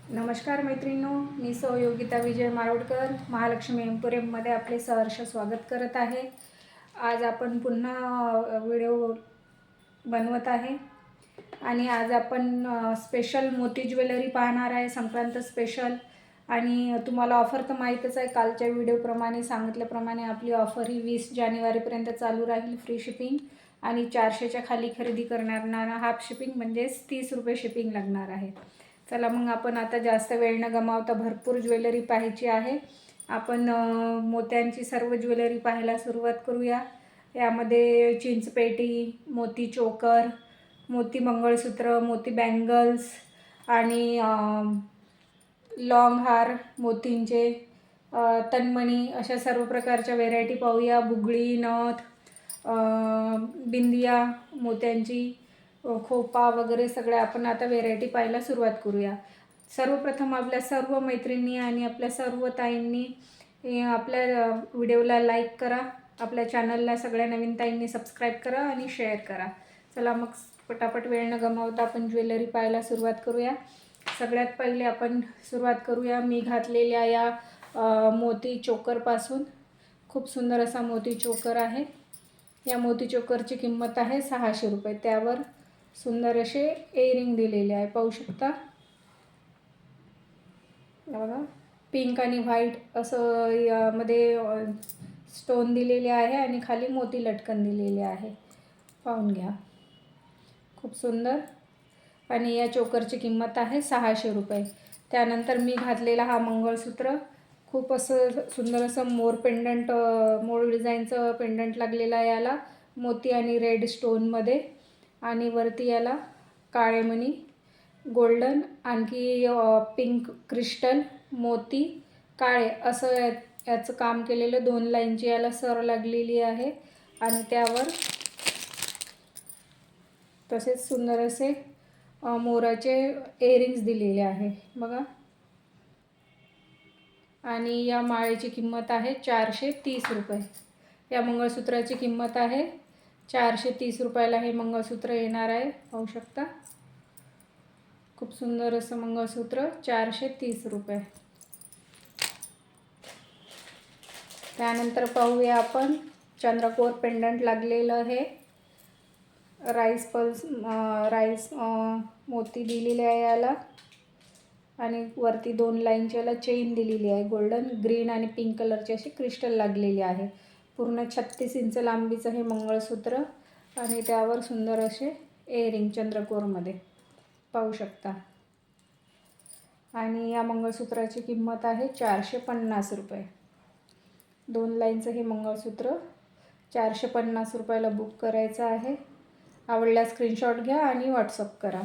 नमस्कार मैत्रिणींनो, मी योगिता विजय मारोडकर महालक्ष्मी एम्पोरियममध्ये आपले सहर्ष स्वागत करत आहे। आज आपण पुन्हा व्हिडिओ बनवत आहे आणि आज आपण स्पेशल मोती ज्वेलरी पाहणार आहे, संक्रांत स्पेशल। आणि तुम्हाला ऑफर तर माहीतच आहे, कालच्या व्हिडिओप्रमाणे सांगितल्याप्रमाणे आपली ऑफर ही 20 जानेवारीपर्यंत चालू राहील। फ्री शिपिंग आणि 400च्या खाली खरेदी करणाऱ्यांना हाफ शिपिंग म्हणजेच 30 रुपये शिपिंग लागणार आहे। चला मग आपण आता जास्त वेळ न गमावता भरपूर ज्वेलरी पाहायची आहे। आपण मोत्यांची सर्व ज्वेलरी पाहायला सुरुवात करूया। यामध्ये चिंचपेटी, मोती चोकर, मोती मंगळसूत्र, मोती बँगल्स आणि लॉंग हार मोतींचे, तन्मणी अशा सर्व प्रकारच्या व्हेरायटी पाहूया। बुगडी, नथ, बिंदिया मोत्यांची, खोपा वगैरे सगळ्या आपण आता व्हेरायटी पाहायला सुरुवात करूया। सर्वप्रथम आपल्या सर्व मैत्रिणी आणि आपल्या सर्व ताईंनी आपल्या व्हिडिओला लाईक करा, आपल्या चॅनलला सगळ्या नवीन ताईंनी सबस्क्राईब करा आणि शेअर करा। चला मग पटापट वेळ न गमावता आपण ज्वेलरी पाहायला सुरुवात करूया। सगळ्यात पहिले आपण सुरुवात करूया मी घातलेल्या या मोती चोकरपासून। खूप सुंदर असा मोती चोकर आहे। या मोती चोकरची किंमत आहे 600 रुपये। त्यावर सुंदर असे इयरिंग दिलेले आहे, पाहू शकता। बघा, पिंक आणि व्हाईट असं यामध्ये स्टोन दिलेले आहे आणि खाली मोती लटकन दिलेले आहे, पाहून घ्या। खूप सुंदर। आणि या चोकरची किंमत आहे 600 रुपये। त्यानंतर मी घातलेला हा मंगळसूत्र, खूप असं सुंदर असं मोर पेंडंट, मोर डिझाईनचं पेंडंट लागलेलं आहे याला, मोती आणि रेड स्टोनमध्ये। आणि वरती याला काळे मणी, गोल्डन, आणखी पिंक क्रिस्टल, मोती, काळे असं याचं काम केलेलं। 2 लाईनची याला सर लागलेली आहे आणि त्यावर तसेच सुंदर असे मोराचे इयरिंग्स दिलेले आहे, बघा। आणि या माळेची किंमत आहे 430 रुपये। या मंगळसूत्राची किंमत आहे 430 रुपयाला हे मंगळसूत्र येणार आहे, पाहू शकता। खूप सुंदर असं मंगळसूत्र, 430 रुपये। त्यानंतर पाहूया आपण चंद्रकोर पेंडंट लागलेलं आहे। राईस मोती दिलेले आहे याला आणि वरती 2 लाईनची याला चेन दिलेली आहे। गोल्डन, ग्रीन आणि पिंक कलरची अशी क्रिस्टल लागलेली आहे। पूर्ण 36 इंच लांबीचं हे मंगळसूत्र आणि त्यावर सुंदर असे इयरिंग चंद्रकोरमध्ये, पाहू शकता। आणि या मंगळसूत्राची किंमत आहे 450 रुपये। 2 लाईनचं हे मंगळसूत्र 450 रुपयाला बुक करायचं आहे। आवडल्यास स्क्रीनशॉट घ्या आणि व्हॉट्सअप करा।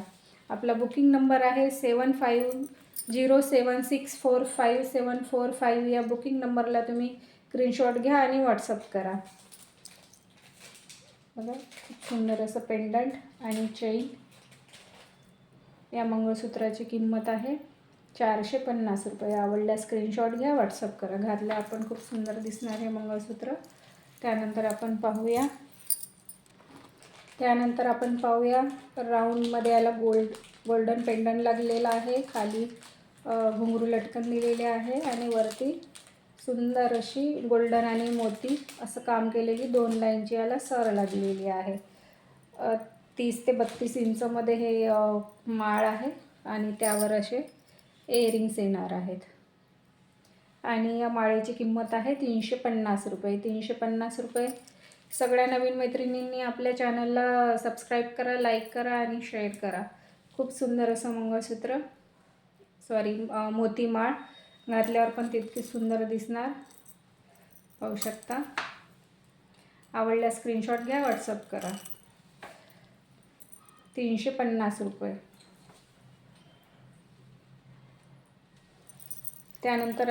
आपला बुकिंग नंबर आहे 7507645745। या बुकिंग नंबरला तुम्ही स्क्रीनशॉट घ्या आणि व्हॉट्सअप करा। बघा, खूप सुंदर असं पेंडंट आणि चेन। या मंगळसूत्राची किंमत आहे 450 रुपये। आवडल्यास स्क्रीनशॉट घ्या, व्हॉट्सअप करा। घातलं आपण खूप सुंदर दिसणार हे मंगळसूत्र। त्यानंतर आपण पाहूया राऊंडमध्ये याला गोल्डन पेंडंट लागलेला आहे। खाली घुंगरू लटकन दिलेले आहे आणि वरती सुंदर अशी गोल्डन आणि मोती असं काम केलेली 2 लाईनची याला सर लागलेली आहे। 30 ते 32 इंचमध्ये हे माळ आहे आणि त्यावर असे इयरिंग्स येणार आहेत। आणि या माळेची किंमत आहे 350 रुपये। 350 रुपये। सगळ्या नवीन मैत्रिणींनी आपल्या चॅनलला सबस्क्राईब करा, लाईक करा आणि शेअर करा। खूप सुंदर असं मंगळसूत्र, मोती माळ घातल्यावर पण तितकी सुंदर दिसणार, पाहू शकता। आवडल्यास स्क्रीनशॉट घ्या, व्हॉट्सअप करा। 350 रुपये। त्यानंतर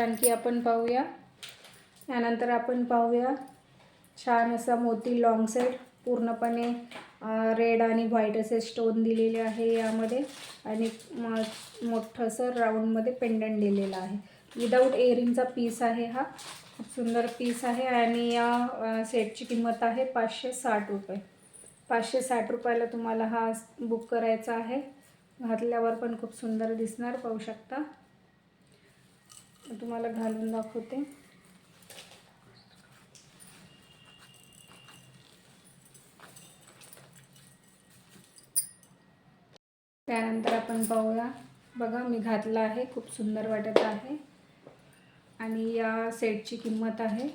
आपण पाहूया छान असा मोती लॉंग सेट, पूर्णपणे रेड आणि व्हाईट असे स्टोन दिलेले आहे यामध्ये आणि मोठंसं राऊंडमध्ये पेंडंट दिलेलं आहे। विदाऊट इयरिंगचा पीस आहे हा, खूप सुंदर पीस आहे। आणि या सेटची किंमत आहे 560 रुपये। 560 रुपयाला तुम्हाला हा बुक करायचा आहे। घातल्यावर पण खूप सुंदर दिसणार, पाहू शकता। तुम्हाला घालून दाखवते. त्यानंतर आपण पाहूया. बघा मी घातला आहे, खूप सुंदर वाटत आहे. आणि या सेटची किंमत आहे,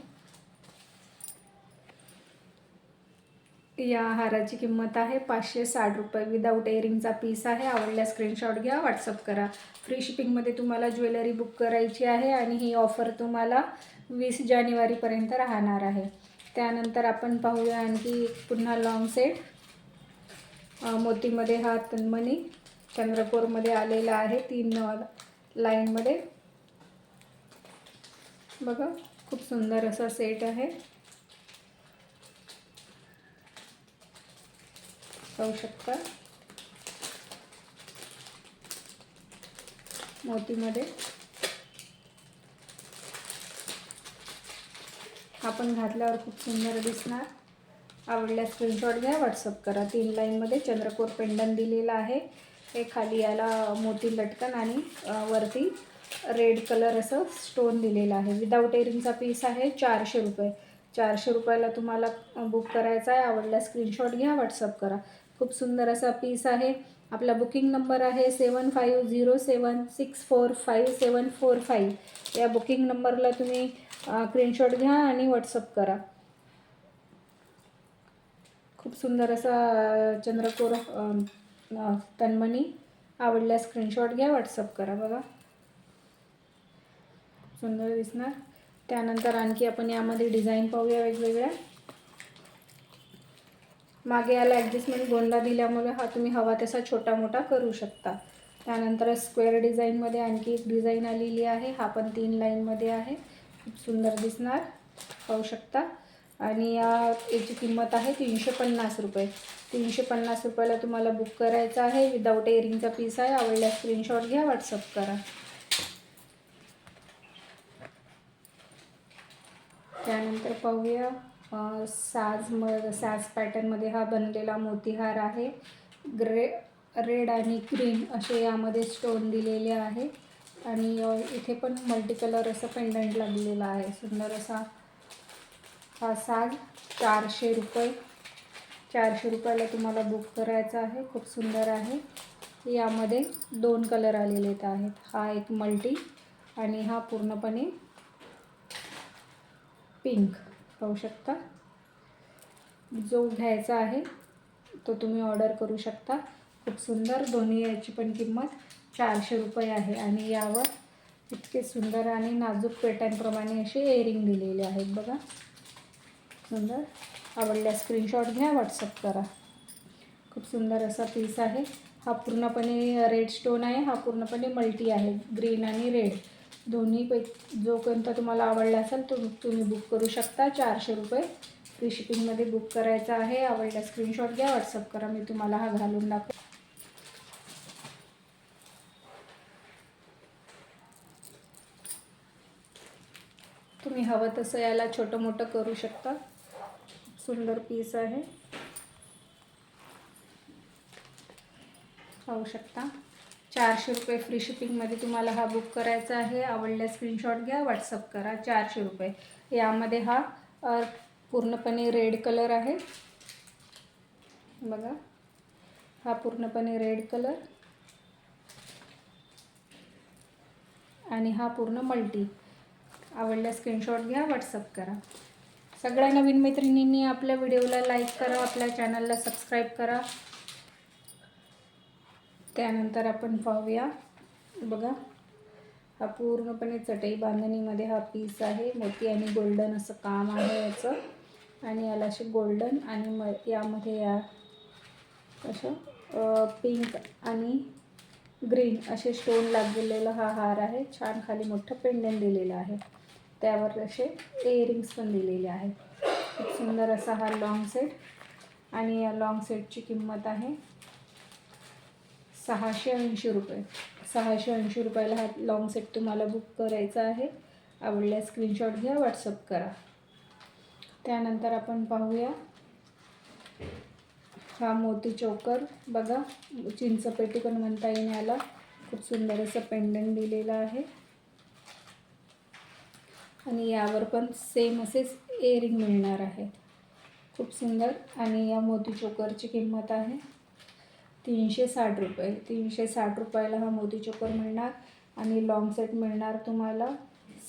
या हाराची किंमत आहे 560 रुपये. विदाऊट इयरिंगचा पीस आहे. आवडल्यास स्क्रीनशॉट घ्या, व्हॉट्सअप करा. फ्री शिपिंगमध्ये तुम्हाला ज्वेलरी बुक करायची आहे आणि ही ऑफर तुम्हाला 20 जानेवारीपर्यंत राहणार आहे. त्यानंतर आपण पाहूया आणखी पुन्हा लॉंग सेट. मोतीमध्ये हा तन्मणी चंद्रकोरमध्ये आलेला आहे, 3 लाईनमध्ये. बघा खूप सुंदर असा सेट आहे, पाहू शकता. मोतीमध्ये आपण घातल्यावर खूप सुंदर दिसणार. आवडल्यास स्क्रीनशॉट घ्या, व्हॉट्सअप करा. 3 लाईनमध्ये चंद्रकोर पेंडन दिलेला आहे. हे खाली याला मोती लटकन आणि वरती रेड कलर असं स्टोन दिलेला आहे. विदाऊट इयरिंगचा पीस आहे, 400 रुपये. 400 रुपयाला तुम्हाला बुक करायचा आहे. आवडल्यास स्क्रीनशॉट घ्या, व्हॉट्सअप करा. खूप सुंदर असा पीस आहे. आपला बुकिंग नंबर आहे 7507645745. या बुकिंग नंबरला तुम्ही स्क्रीनशॉट घ्या आणि व्हॉट्सअप करा. खूप सुंदर असा चंद्रकोर तन्मणी. आवडल्यास स्क्रीनशॉट घ्या, व्हॉट्सअप करा. बघा सुंदर दिसणार. त्यानंतर आणखी आपण यामध्ये डिझाईन पाहूया वेगवेगळ्या. मागे याला ॲडजस्टमेंट गोंडा दिल्यामुळे हा तुम्ही हवा तसा छोटा मोठा करू शकता. त्यानंतर स्क्वेअर डिझाईनमध्ये आणखी एक डिझाईन आलेली आहे. हा पण 3 लाईनमध्ये आहे. खूप सुंदर दिसणार, पाहू शकता. आणि याची किंमत आहे 350 रुपये. 350 रुपयाला तुम्हाला बुक करायचं आहे. विदाऊट इयरिंगचा पीस आहे. आवडल्यास स्क्रीनशॉट घ्या, व्हॉट्सअप करा. त्यानंतर पाहूया साज पॅटर्नमध्ये हा बनलेला मोतीहार आहे. रेड आणि ग्रीन असे यामध्ये स्टोन दिलेले आहे. आणि इथे पण मल्टी कलर असं पेंडंट लागलेलं आहे. सुंदर असा हा साज 400 रुपये. 400 रुपयाला तुम्हाला बुक करायचा आहे. खूप सुंदर आहे. यामध्ये 2 कलर आलेले आहेत. हा एक मल्टी आणि हा पूर्णपणे पिंक, पाहू शकता. जो घ्यायचा आहे तो तुम्ही ऑर्डर करू शकता. खूप सुंदर. दोन्ही याची पण किंमत 400 रुपये आहे. आणि यावर इतके सुंदर आणि नाजूक पेट्यांप्रमाणे असे इयरिंग दिलेले आहेत. बघा सुंदर. आवडल्यास स्क्रीनशॉट घ्या, व्हॉट्सअप करा. खूप सुंदर असा पीस आहे. हा पूर्णपणे रेड स्टोन आहे. हा पूर्णपणे मल्टी आहे, ग्रीन आणि रेड दोन्हीपैकी जो कोणता तुम्हाला आवडला असेल तो तुम्ही बुक करू शकता. 400 रुपये. फ्री शिपिंगमध्ये बुक करायचा आहे. आवडल्यास स्क्रीनशॉट घ्या, व्हॉट्सअप करा. मी तुम्हाला हा घालून दाखवते. तुम्ही हवं तसं याला छोटं मोठं करू शकता. सुंदर पीस आहे, पाहू शकता. 400 रुपये. फ्री शिपिंगमध्ये तुम्हाला हा बुक करायचा आहे. आवडल्यास स्क्रीनशॉट घ्या, व्हॉट्सअप करा. 400 रुपये. यामध्ये हा पूर्णपणे रेड कलर आहे. बघा हा पूर्णपणे रेड कलर आणि हा पूर्ण मल्टी. आवडल्यास स्क्रीनशॉट घ्या, व्हॉट्सअप करा. सगळ्या नवीन मैत्रिणींनी आपल्या व्हिडिओला लाईक करा, आपल्या चॅनलला सबस्क्राईब करा. त्यानंतर आपण पाहूया. बघा हा पूर्णपणे चटई बांधणीमध्ये हा पीस आहे. मोती आणि गोल्डन असं काम आहे याचं. आणि याला असे गोल्डन आणि यामध्ये या असं पिंक आणि ग्रीन असे स्टोन लागलेला हा हार आहे. छान खाली मोठं पेंडंट दिलेलं आहे. त्यावर असे इयरिंग्स पण दिलेले आहेत. खूप सुंदर असा हा लॉंग सेट. आणि या लॉंग सेटची किंमत आहे 680 रुपये. 680 रुपयाला हा लॉंग सेट तुम्हाला बुक करायचा आहे. आवडल्यास स्क्रीनशॉट घ्या, व्हॉट्सअप करा. त्यानंतर आपण पाहूया हा मोती चोकर. बघा चिंचपेटी पण म्हणता येईल याला. खूप सुंदर असं पेंडंट दिलेलं आहे. आणि यावर पण सेम असेच इयरिंग मिळणार आहेत. खूप सुंदर. आणि या मोती चोकरची किंमत आहे 360 रुपये. 360 रुपयाला हा मोती चोकर मिळणार. आणि लॉंग सेट मिळणार तुम्हाला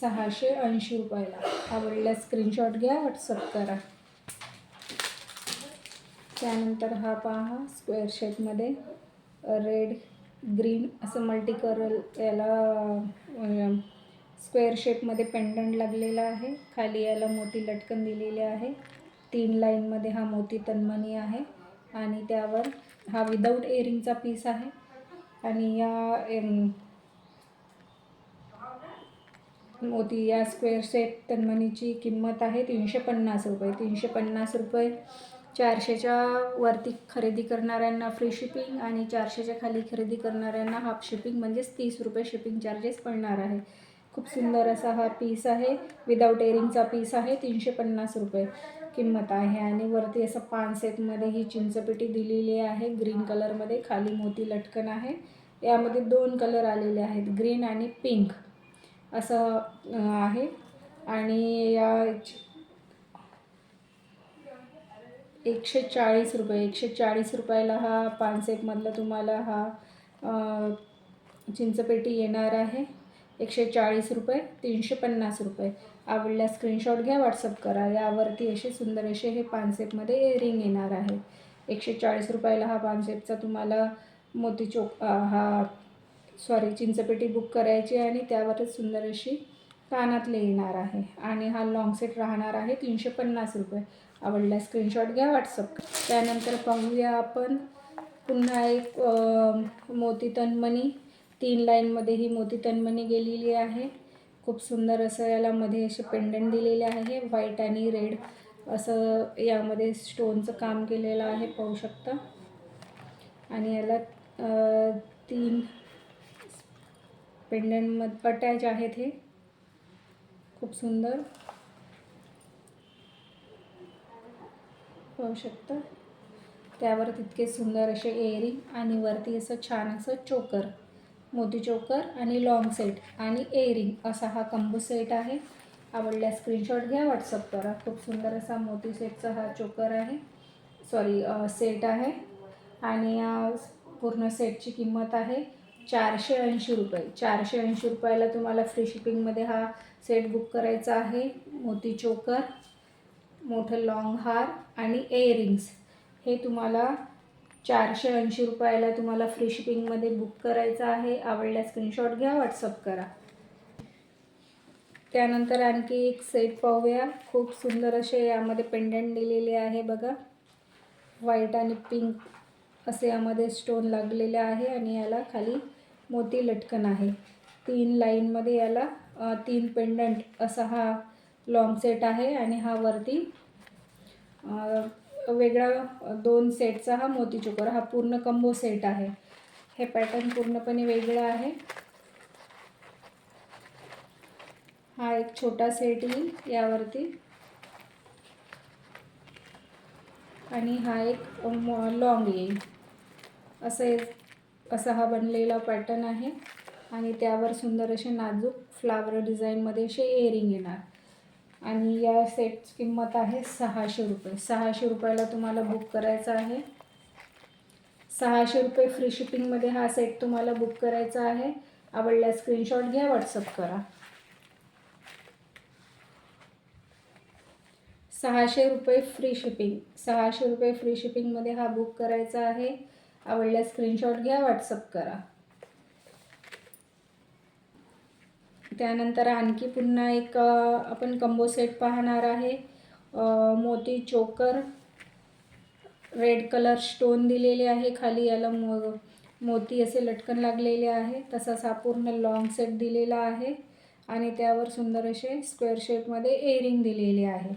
680 रुपयाला. आवडल्यास स्क्रीनशॉट घ्या, व्हॉट्सअप करा. त्यानंतर हा पहा स्क्वेअर शेपमध्ये रेड ग्रीन असं मल्टी कलर याला स्क्वेअर शेपमध्ये पेंडंट लागलेला आहे. खाली याला मोती लटकन दिलेले आहे. 3 लाईनमध्ये हा मोती तन्मणी आहे आणि त्यावर हा विदाऊट इयरिंगचा पीस आहे. आणि या मोती या स्क्वेअर शेप तन्मणीची किंमत आहे 350 रुपये. 350 रुपये. 400च्या वरती खरेदी करणाऱ्यांना फ्री शिपिंग आणि 400च्या खाली खरेदी करणाऱ्यांना हाफ शिपिंग म्हणजेच 30 रुपये शिपिंग चार्जेस पडणार आहे. खूप सुंदर असा हा पीस आहे. विदाऊट इयरिंगचा पीस आहे. 350 रुपये किंमत आहे. आणि वरती असं 5 सेटमध्ये ही चिंचपेटी दिलेली आहे ग्रीन कलरमध्ये. खाली मोती लटकन आहे. यामध्ये 2 कलर आलेले आहेत, ग्रीन आणि पिंक असं आहे. आणि या 140 रुपये. 140 रुपयाला हा 5 सेटमधला तुम्हाला हा चिंचपेटी येणार आहे. 140 रुपये. 350 रुपये. आवडल्यास स्क्रीनशॉट घ्या, व्हॉट्सअप करा. यावरती असे सुंदर असे हे 5 सेटमध्ये इयरिंग येणार आहे. 140 रुपयाला हा 5 सेटचा तुम्हाला मोती चोक चिंचपेटी बुक करायची आणि त्यावरच सुंदर अशी कानातले येणार आहे. आणि हा लॉंग सेट राहणार आहे 350 रुपये. आवडल्यास स्क्रीनशॉट घ्या, व्हॉट्सअप करा. त्यानंतर पाहूया आपण पुन्हा एक मोती तन्मणी. 3 लाईनमध्ये ही मोती तन्मणी गेलेली आहे. खूप सुंदर असं याला मध्ये असे पेंडंट दिलेले आहे. व्हाईट आणि रेड असं यामध्ये स्टोनचं काम केलेलं आहे, पाहू शकता. आणि याला 3 पेंडंट अटॅच आहेत. हे खूप सुंदर पाहू शकता. त्यावर तितके सुंदर असे इयरिंग आणि वरती असं छान असं चोकर, मोती चोकर आणि लॉंग सेट आणि इयरिंग असा हा कंबो सेट आहे. आवडल्यास स्क्रीनशॉट घ्या, व्हॉट्सअप करा. खूप सुंदर असा मोती सेटचा हा चोकर आहे, सेट आहे. आणि पूर्ण सेटची किंमत आहे 480 रुपये. 480 रुपयाला तुम्हाला फ्री शिपिंगमध्ये हा सेट बुक करायचा आहे. मोती चोकर, मोठं लॉंग हार आणि इयरिंग्स हे तुम्हाला 480 रुपयाला तुम्हाला फ्री शिपिंगमध्ये बुक करायचं आहे. आवडल्यास स्क्रीनशॉट घ्या, व्हॉट्सअप करा. त्यानंतर आणखी एक सेट पाहूया. खूप सुंदर असे यामध्ये पेंडंट दिलेले आहे बघा. व्हाईट आणि पिंक असे यामध्ये स्टोन लागलेले आहे आणि याला खाली मोती लटकन आहे. 3 लाईनमध्ये याला 3 पेंडंट असा हा लॉंग सेट आहे. आणि हा वरती वेगळा 2 सेटचा हा मोती चोकर, हा पूर्ण कंबो सेट आहे. हे पॅटर्न पूर्णपणे वेगळं आहे. हा एक छोटा सेट येईल यावरती आणि हा एक लॉंग येईल. असा हा बनलेला पॅटर्न आहे. आणि त्यावर सुंदर असे नाजूक फ्लावर डिझाईनमध्ये असे इयरिंग येणार. आणि या सेटची किंमत आहे 600 रुपये. 600 रुपयाला तुम्हाला बुक करायचा आहे. 600 रुपये फ्री शिपिंगमध्ये हा सेट तुम्हाला बुक करायचा आहे. आवडल्यास स्क्रीनशॉट घ्या, व्हॉट्सअप करा. 600 रुपये फ्री शिपिंग. 600 रुपये फ्री शिपिंगमध्ये हा बुक करायचा आहे. आवडल्यास स्क्रीनशॉट घ्या, व्हॉट्सअप करा. त्यानंतर आणखी पुन्हा एक आपण कंबो सेट पाहणार आहे. मोती चोकर, रेड कलर स्टोन दिलेले आहे. खाली याला मोती असे लटकन लागलेले आहे. तसाच हा पूर्ण लॉंग सेट दिलेला आहे. आणि त्यावर सुंदर असे स्क्वेअर शेपमध्ये इयरिंग दिलेले आहे.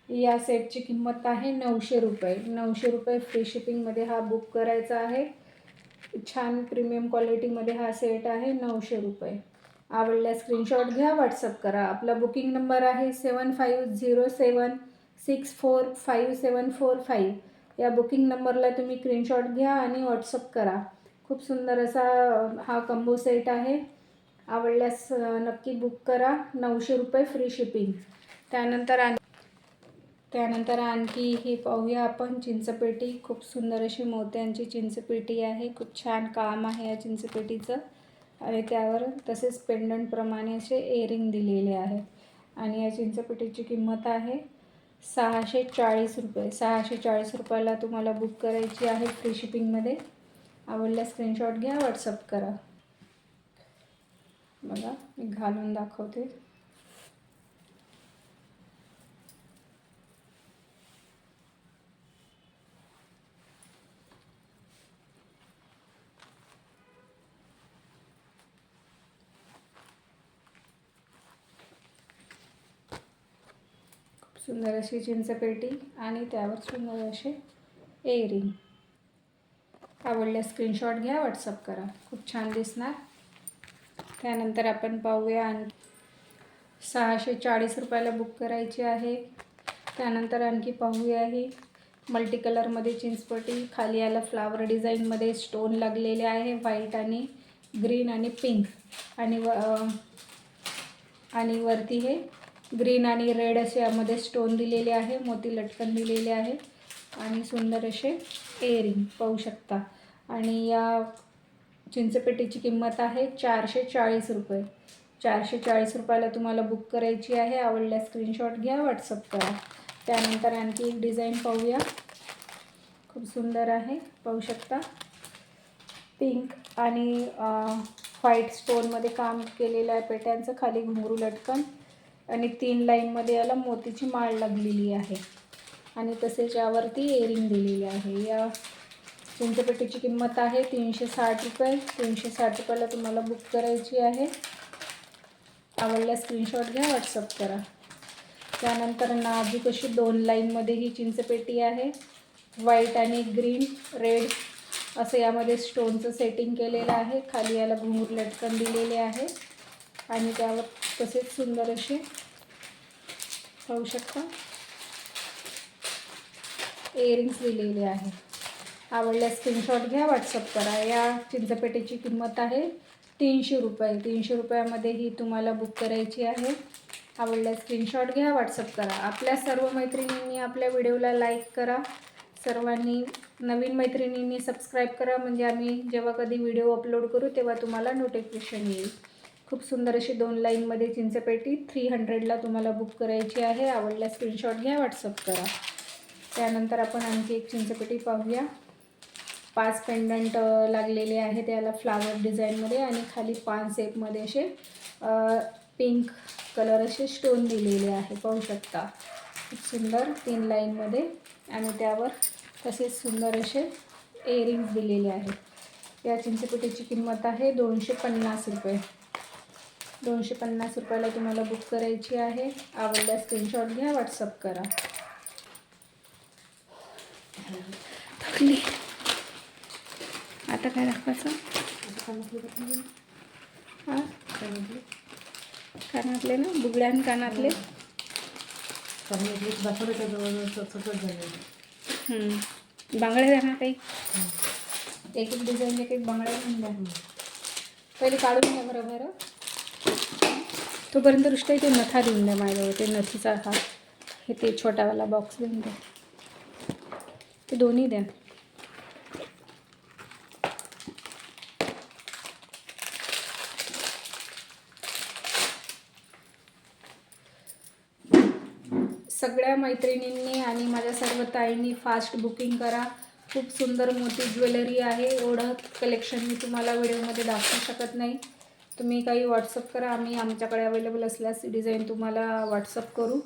या सेटची किंमत आहे 900 रुपये. 900 रुपये फ्री शिपिंगमध्ये हा बुक करायचा आहे. छान प्रीमियम क्वालिटीमध्ये हा सेट आहे. 900 रुपये. आवडल्यास स्क्रीनशॉट घ्या, व्हॉट्सअप करा. आपला बुकिंग नंबर आहे 7507645745. या बुकिंग नंबरला तुम्ही स्क्रीनशॉट घ्या आणि व्हॉट्सअप करा. खूप सुंदर असा हा कंबो सेट आहे. आवडल्यास नक्की बुक करा. 900 रुपये फ्री शिपिंग. त्यानंतर आणखी हे पाहूया आपण चिंचपेटी. खूप सुंदर अशी मोत्यांची चिंचपेटी आहे. खूप छान काम आहे या चिंचपेटीचं आणि त्यावर तसेच पेंडंटप्रमाणे असे एअरिंग दिलेले आहे. आणि या चिंचपेटीची किंमत आहे 640 रुपये. 640 रुपयाला तुम्हाला बुक करायची आहे फ्री शिपिंगमध्ये. आवडल्यास स्क्रीनशॉट घ्या, व्हॉट्सअप करा. बघा मी घालून दाखवते. खूप सुंदर अशी चिंचपेटी आणि त्यावर सुंदर असे एअरिंग. आवडल्यास स्क्रीनशॉट घ्या, व्हॉट्सअप करा. खूप छान दिसणार. त्यानंतर आपण पाहूया 640 रुपयाला बुक करायची आहे. त्यानंतर आणखी पाहूया ही मल्टी कलरमध्ये चिंचपेटी. खाली याला फ्लावर डिझाईनमध्ये स्टोन लागलेले आहे, व्हाईट आणि ग्रीन आणि पिंक. आणि वरती हे ग्रीन आणि रेड असे यामध्ये स्टोन दिलेले आहे, मोती लटकन दिलेले आहे आणि सुंदर असे एअरिंग पाहू शकता. आणि या चिंचपेटीची किंमत आहे 440 रुपये. 440 रुपयाला तुम्हाला बुक करायची आहे. आवडल्यास स्क्रीनशॉट घ्या, व्हॉट्सअप करा. त्यानंतर आणखी एक डिझाईन पाहूया. खूप सुंदर आहे, पाहू शकता. पिंक आणि व्हाईट स्टोनमध्ये काम केलेलं आहे पेट्यांचं. खाली घुंगरू लटकन आणि 3 लाईनमध्ये याला मोतीची माळ लागलेली आहे आणि तसेच यावरती एअरिंग दिलेली आहे. या चिंचपेटीची किंमत आहे 360 रुपये. 360 रुपयाला तुम्हाला बुक करायची आहे. आवडल्यास स्क्रीनशॉट घ्या, व्हॉट्सअप करा. त्यानंतर नाजूक अशी 2 लाईनमध्ये ही चिंचपेटी आहे. व्हाईट आणि ग्रीन रेड असं यामध्ये स्टोनचं सेटिंग केलेलं आहे. खाली याला घुंगरू लटकन दिलेले आहे आणि त्यावर तसेच सुंदर असे पाहू शकता इयरिंग्स दिलेले आहे. आवडल्यास स्क्रीनशॉट घ्या, व्हॉट्सअप करा. या चिंचपेटीची किंमत आहे 300 रुपये. 300 रुपयामध्ये ही तुम्हाला बुक करायची आहे. आवडल्यास स्क्रीनशॉट घ्या, व्हॉट्सअप करा. आपल्या सर्व मैत्रिणींनी आपल्या व्हिडिओला लाईक करा. सर्वांनी नवीन मैत्रिणींनी सबस्क्राईब करा, म्हणजे आम्ही जेव्हा कधी व्हिडिओ अपलोड करू तेव्हा तुम्हाला नोटिफिकेशन येईल. खूप सुंदर अशी 2 लाईनमध्ये चिंचपेटी 300ला तुम्हाला बुक करायची आहे. आवडल्यास स्क्रीनशॉट घ्या, व्हॉट्सअप करा. त्यानंतर आपण आणखी एक चिंचपेटी पाहूया. 5 पेंडंट लागलेले आहेत त्याला फ्लावर डिझाईनमध्ये आणि खाली 5 शेपमध्ये असे पिंक कलर असे स्टोन दिलेले आहे, पाहू शकता. खूप सुंदर 3 लाईनमध्ये आणि त्यावर तसेच सुंदर असे इयरिंग्स दिलेले आहेत. या चिंचपेटीची किंमत आहे 250 रुपये. 250 रुपयाला तुम्हाला बुक करायची आहे. आवडल्यास स्क्रीनशॉट घ्या, व्हॉट्सअप करा. आता काय दाखवायचं? हां कानातले ना, बुगड्यान कानातले. बांगड्या द्या ना काही. एक एक डिझाईन एक एक बांगड्या घेऊन द्या. पहिले काढून द्या बरं. तोपर्यंत दृष्टी ते नथा देऊन द्या माझ्याजवळ. ते नथीचा हा हे ते छोटावाला बॉक्स देऊन द्या. ते दोन्ही द्या. सगळ्या मैत्रिणींनी आणि माझ्या सर्व ताईंनी फास्ट बुकिंग करा. खूप सुंदर मोठी ज्वेलरी आहे. एवढं कलेक्शन मी तुम्हाला व्हिडिओमध्ये दाखवू शकत नाही. तुम्ही काही व्हॉट्सअप करा, आम्ही आमच्याकडे अवेलेबल असल्यास डिझाईन तुम्हाला व्हॉट्सअप करू.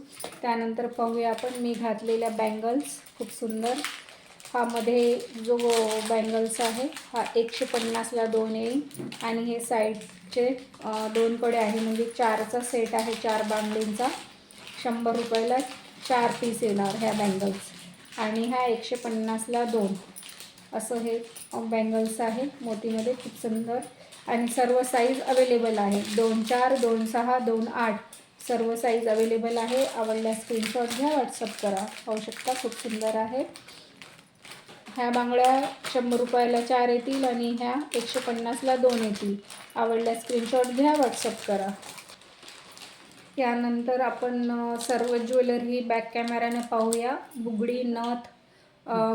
त्यानंतर पाहूया आपण मी घातलेल्या बँगल्स. खूप सुंदर हा मध्ये जो बँगल्स आहे हा 150ला 2 येईल आणि हे साईडचे 2 कडे आहे, म्हणजे 4चा सेट आहे. 4 बांगडींचा 100 रुपयाला 4 पीस येणार ह्या बँगल्स. आणि ह्या 150ला 2 असं हे बँगल्स आहे मोतीमध्ये. खूप सुंदर आणि सर्व साईज अवेलेबल आहे. 2-4, 2-6, 2-8 सर्व साईज अवेलेबल आहे. आवडल्यास स्क्रीनशॉट घ्या, व्हॉट्सअप करा. पाहू शकता खूप सुंदर आहे. ह्या बांगड्या 100 रुपयाला 4 येतील आणि ह्या 150ला 2 येतील. आवडल्यास स्क्रीनशॉट घ्या, व्हॉट्सअप करा. त्यानंतर आपण सर्व ज्वेलरी बॅक कॅमेऱ्याने पाहूया. बुगडी, नथ,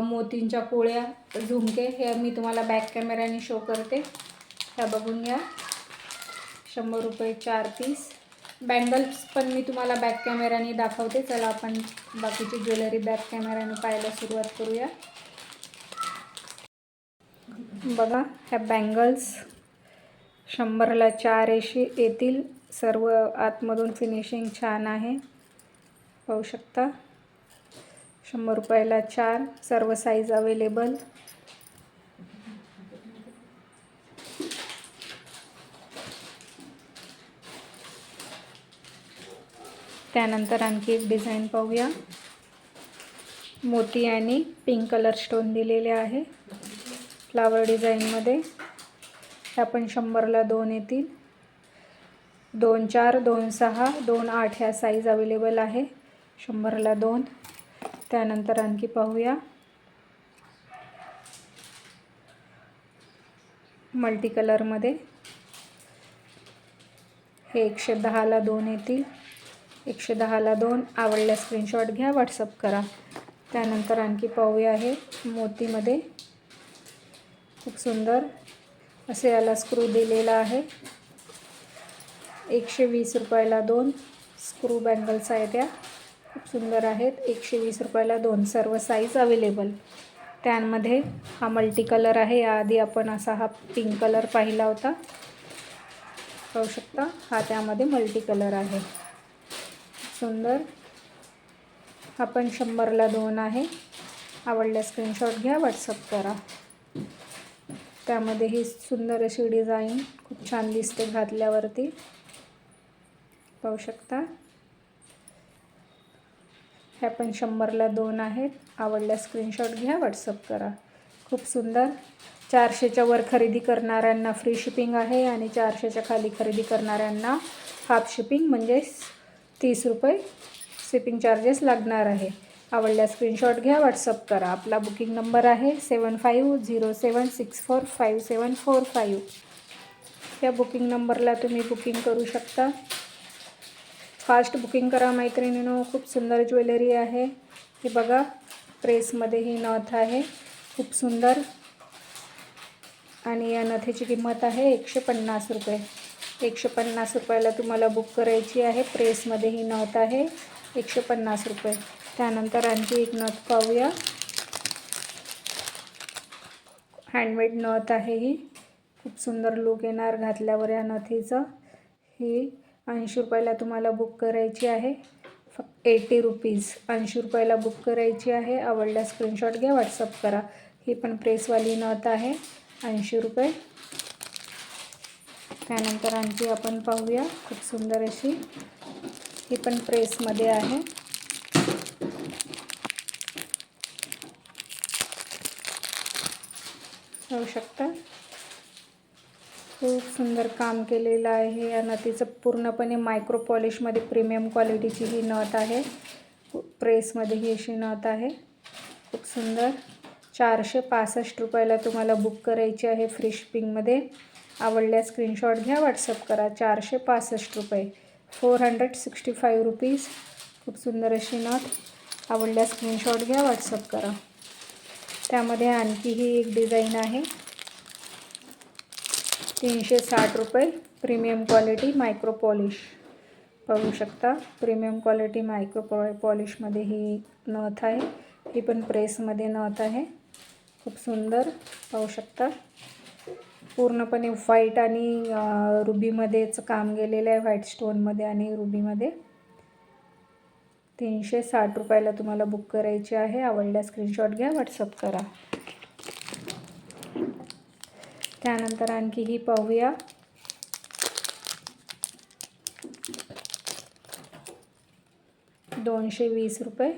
मोतींच्या पोळ्या, झुमके हे मी तुम्हाला बॅक कॅमेऱ्याने शो करते. ह्या बघून घ्या. 100 रुपये 4 पीस. बँगल्स पण मी तुम्हाला बॅक कॅमेऱ्याने दाखवते. चला आपण बाकीची ज्वेलरी बॅक कॅमेऱ्याने पाहायला सुरुवात करूया. बघा, ह्या बँगल्स 100ला 4 येतील. सर्व आतमधून फिनिशिंग छान आहे, पाहू शकता. 100 रुपयाला 4. सर्व साईज अवेलेबल. त्यानंतर आणखी एक डिझाईन पाहूया. मोती आणि पिंक कलर स्टोन दिलेले आहे फ्लावर डिझाईनमध्ये. ह्या पण 100ला 2 येतील. 2, 4, 2, 6, 2, 8 ह्या साईज अवेलेबल आहे. 100ला 2. त्यानंतर आणखी पाहूया. मल्टी कलरमध्ये हे 110ला 2 येतील. 110ला 2. आवडल्यास स्क्रीनशॉट घ्या, व्हॉट्सअप करा. त्यानंतर आणखी पाहूया. हे मोतीमध्ये खूप सुंदर असे याला स्क्रू दिलेला आहे. 120 रुपयाला 2 स्क्रू बँगल्स आहेत. त्या खूप सुंदर आहेत. 120 रुपयाला 2. सर्व साईज अवेलेबल. त्यामध्ये हा मल्टी कलर आहे. याआधी आपण असा हा पिंक कलर पाहिला होता, पाहू शकता. हा त्यामध्ये मल्टी कलर आहे. सुंदर. हा पण 100ला 2 आहे. आवडल्यास स्क्रीनशॉट घ्या, व्हॉट्सअप करा. त्यामध्ये ही सुंदर अशी डिझाईन खूप छान दिसते घातल्यावरती, पाहू शकता. ह्या पण 100ला 2 आहेत. आवडल्यास स्क्रीनशॉट घ्या, व्हॉट्सअप करा. खूप सुंदर. 400च्या वर खरेदी करणाऱ्यांना फ्री शिपिंग आहे आणि 400च्या खाली खरेदी करणाऱ्यांना हाफ शिपिंग म्हणजे 30 रुपये शिपिंग चार्जेस लागणार आहे. आवडल्यास स्क्रीनशॉट घ्या, व्हॉट्सअप करा. आपला बुकिंग नंबर आहे 7507645745. या बुकिंग नंबरला तुम्ही बुकिंग करू शकता. फास्ट बुकिंग करा मैत्रिणींनो. खूप सुंदर ज्वेलरी आहे. हे बघा, प्रेसमध्ये ही नथ आहे, खूप सुंदर. आणि या नथीची किंमत आहे 150 रुपये. 150 रुपयाला तुम्हाला बुक करायची आहे. प्रेसमध्ये ही नथ आहे 150 रुपये. त्यानंतर आणखी एक नथ पाहूया. हँडमेड नथ आहे ही. खूप सुंदर लुक येणार घातल्यावर या नथीचं. ही 80 रुपयाला तुम्हाला बुक करायची आहे. 80 रुपीज. 80 रुपयाला बुक करायची आहे. आवडल्यास स्क्रीनशॉट घ्या, व्हॉट्सअप करा. ही पण प्रेसवाली नथ आहे, 80 रुपये. त्यानंतर आणखी आपण पाहूया. खूप सुंदर अशी ही पण प्रेसमध्ये आहे. पाहू शकता. खूप सुंदर काम केलेलं आहे या नथीचं. पूर्णपणे मायक्रो पॉलिशमध्ये प्रीमियम क्वालिटीची ही नथ आहे. प्रेसमध्ये ही अशी नथ आहे, खूप सुंदर. 465 रुपयाला तुम्हाला बुक करायची आहे फ्री शिपिंगमध्ये. आवडल्यास स्क्रीनशॉट घ्या, व्हॉट्सअप करा. 465 रुपये. 465 रुपीज. खूप सुंदर अशी नथ. आवडल्यास स्क्रीनशॉट घ्या, व्हॉट्सअप करा. त्यामध्ये आणखी ही एक डिझाईन आहे 360 रुपये. प्रीमियम क्वालिटी मायक्रो पॉलिश, पाहू शकता. प्रीमियम क्वालिटी मायक्रो पॉलिशमध्ये ही नथ आहे. ही पण प्रेसमध्ये नथ आहे, खूप सुंदर, पाहू शकता. पूर्णपणे व्हाईट आणि रुबीमध्येच काम केलेलं आहे. व्हाईट स्टोनमध्ये आणि रुबीमध्ये. 360 रुपयाला तुम्हाला बुक करायची आहे. आवडल्यास स्क्रीनशॉट घ्या, व्हॉट्सअप करा. त्यानंतर आणखी ही पाहूया. ₹220 रुपये.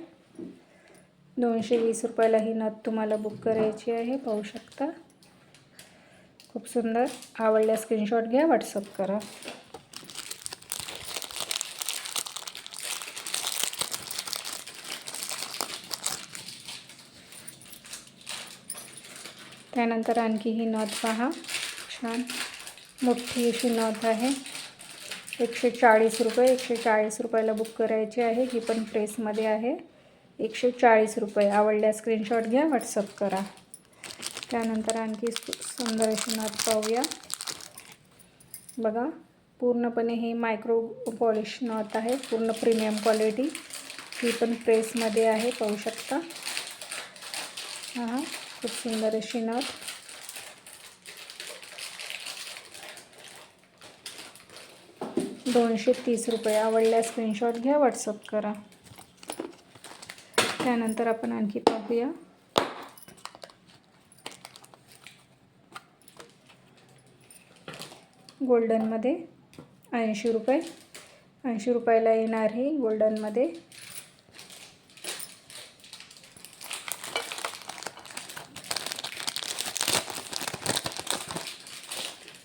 220 रुपयाला ही नथ तुम्हाला बुक करायची आहे, पाहू शकता. खूप सुंदर. आवडल्यास स्क्रीनशॉट घ्या, व्हॉट्सअप करा. त्यानंतर आणखी ही नथ पहा, छान मोठी अशी नथ आहे. 140 रुपये. 140 रुपयाला बुक करायची आहे. ही पण प्रेसमध्ये आहे. 140 रुपये. आवडल्यास स्क्रीनशॉट घ्या, व्हॉट्सअप करा. त्यानंतर आणखी सुंदर अशी नथ पाहूया. बघा, पूर्णपणे हे मायक्रो पॉलिश नथ आहे, पूर्ण प्रीमियम क्वालिटी. ही पण प्रेसमध्ये आहे, पाहू शकता. हां, खूप सुंदर अशी नथ. ₹230. आवडल्यास स्क्रीनशॉट घ्या, व्हॉट्सअप करा. त्यानंतर आपण आणखी पाहूया. गोल्डनमध्ये 80 रुपये. 80 रुपयाला येणार हे गोल्डनमध्ये.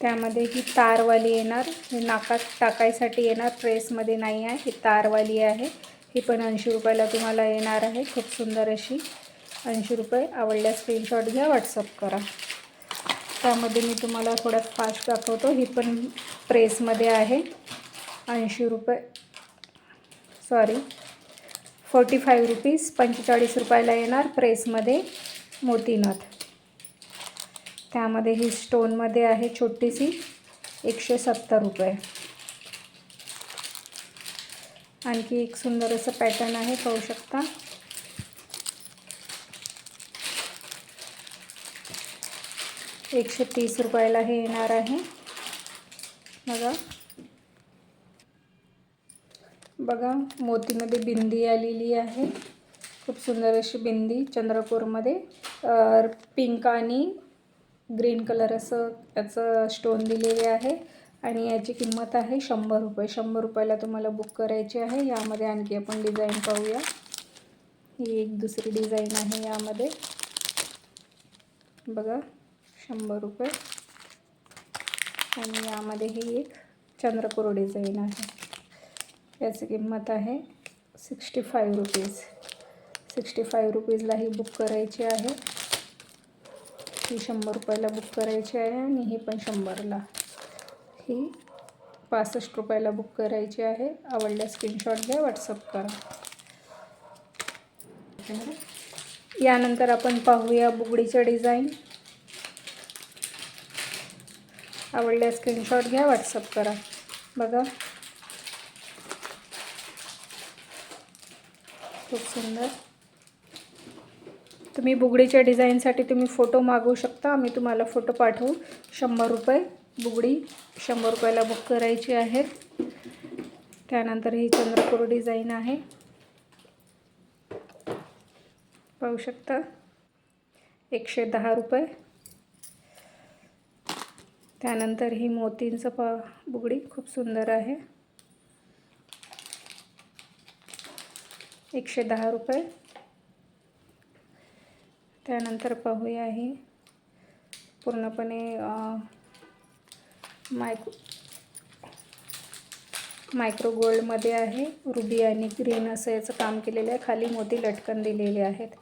त्यामध्ये ही तारवाली येणार, हे नाकात टाकायसाठी येणार, प्रेसमध्ये नाही आहे. ही तारवाली आहे. ही पण 80 रुपयाला तुम्हाला येणार आहे. खूप सुंदर अशी 80 रुपये. आवडल्यास स्क्रीनशॉट घ्या, व्हॉट्सअप करा. त्यामध्ये मी तुम्हाला थोडं फास्ट दाखवतो. ही पण प्रेसमध्ये आहे. 80 रुपये, सॉरी 45 रुपीज. 45 रुपयाला येणार प्रेसमध्ये मोती नथ. त्यामध्ये ही स्टोनमध्ये आहे छोटीशी, 170 रुपये. आणखी एक सुंदर असं पॅटर्न आहे, पाहू शकता. ₹130 रुपयाला हे येणार आहे. बघा, मोतीमध्ये बिंदी आलेली आहे. खूप सुंदर अशी बिंदी, चंद्रकोरमध्ये पिंक आणि ग्रीन कलर असं याचं स्टोन दिलेले आहे. आणि याची किंमत आहे 100 रुपये. 100 रुपयाला तुम्हाला बुक करायची आहे. यामध्ये आणखी आपण डिझाईन पाहूया. ही एक दुसरी डिझाईन आहे यामध्ये. बघा, 100 रुपये. आणि यामध्ये ही एक चंद्रकोर डिझाईन आहे. याची किंमत आहे 65 रुपीज. 65 रुपीजला ही बुक करायची आहे. ही 100 रुपयाला बुक करायची आहे आणि ही पण 100ला. ही 65 रुपयाला बुक करायची आहे. आवडल्यास स्क्रीनशॉट घ्या, व्हॉट्सअप करा. यानंतर आपण पाहूया बुगडीच्या डिझाईन. आवडल्यास स्क्रीनशॉट घ्या, व्हॉट्सअप करा. बघा, खूप सुंदर. तुम्ही बुगडीच्या डिझाईनसाठी तुम्ही फोटो मागवू शकता, आम्ही तुम्हाला फोटो पाठवू. 100 रुपये बुगडी, 100 रुपयाला बुक करायची आहे. त्यानंतर ही चंद्रकोर डिझाईन आहे, पाहू शकता. 110 रुपये. त्यानंतर ही मोतींचं बुगडी खूप सुंदर आहे, 110 रुपये. त्यानंतर पाहूया ही पूर्णपणे मायक्रो गोल्डमध्ये आहे. रुबी आणि ग्रीन असं याचं काम केलेलं आहे. खाली मोती लटकन दिलेले आहेत.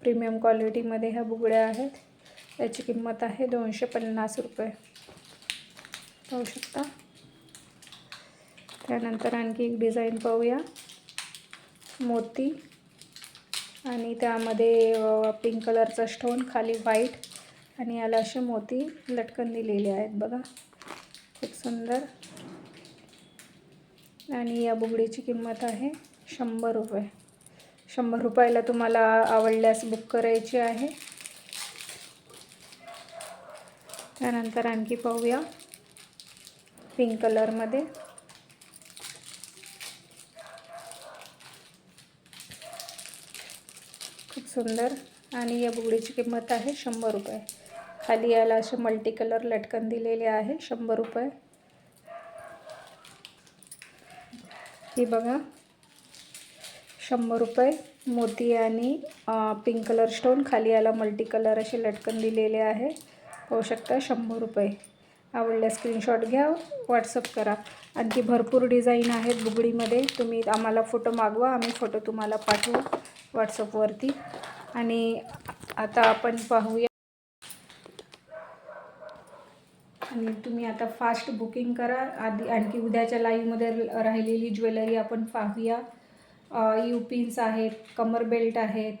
प्रीमियम क्वालिटीमध्ये ह्या बुगड्या आहेत. याची किंमत आहे 250 रुपये, पाहू शकता. त्यानंतर आणखी एक डिझाईन पाहूया. मोती आणि त्यामध्ये पिंक कलरचा स्टोन, खाली व्हाईट आणि याला असे मोती लटकन दिलेले आहेत. बघा, खूप सुंदर. आणि या बुगडीची किंमत आहे 100 रुपये. 100 रुपयाला तुम्हाला आवडल्यास बुक करायची आहे. त्यानंतर आणखी पाहूया पिंक कलरमध्ये. खूप सुंदर. आणि या बुगडीची किंमत आहे 100 रुपये. खाली याला असे मल्टी कलर लटकन दिलेले आहे, 100 रुपये. ही बघा, 100 रुपये. मोती आणि पिंक कलर स्टोन, खाली याला मल्टी कलर असे लटकन दिलेले आहे, पाहू शकता. 100 रुपये. आवडल्यास स्क्रीनशॉट घ्या, व्हॉट्सअप करा. आणखी भरपूर डिझाईन आहेत बुगडीमध्ये. तुम्ही आम्हाला फोटो मागवा, आम्ही फोटो तुम्हाला पाठवू व्हॉट्सअपवरती. आणि आता आपण पाहूया आणि तुम्ही आता फास्ट बुकिंग करा. आधी आणखी उद्याच्या लाईव्हमध्ये राहिलेली ज्वेलरी आपण पाहूया. यू पिन्स आहेत, कमर बेल्ट आहेत,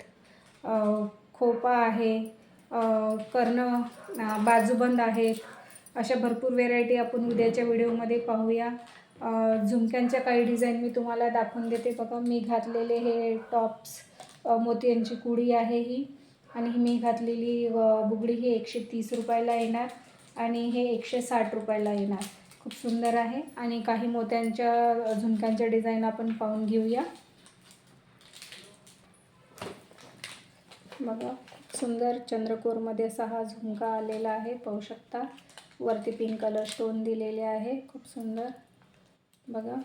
खोपा आहे, बाजूबंद आहेत. अशा भरपूर व्हेरायटी आपण उद्याच्या व्हिडिओमध्ये पाहूया. झुमक्यांच्या काही डिझाईन मी तुम्हाला दाखवून देते. बघा, मी घातलेले हे टॉप्स, मोत्यांची कुडी आहे ही, आणि मी घातलेली बुगडी ही 130 रुपयाला येणार आणि हे 160 रुपयाला येणार. खूप सुंदर आहे. आणि काही मोत्यांच्या झुमक्यांच्या डिझाईन आपण पाहून घेऊया. बघा, खूप सुंदर चंद्रकोरमध्ये असा हा झुमका आलेला आहे, पाहू शकता. वरती पिंक कलर स्टोन दिलेले आहे, खूप सुंदर. बघा,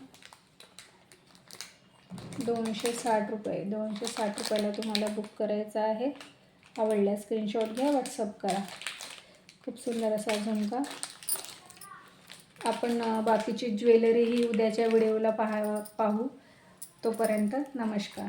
260 रुपये. 260 रुपयाला तुम्हाला बुक करायचं आहे. आवडल्यास स्क्रीनशॉट घ्या, व्हॉट्सअप करा. खूप सुंदर असा झुमका. आपण बाकीची ज्वेलरी ही उद्याच्या व्हिडिओला पाहू. तोपर्यंत नमस्कार.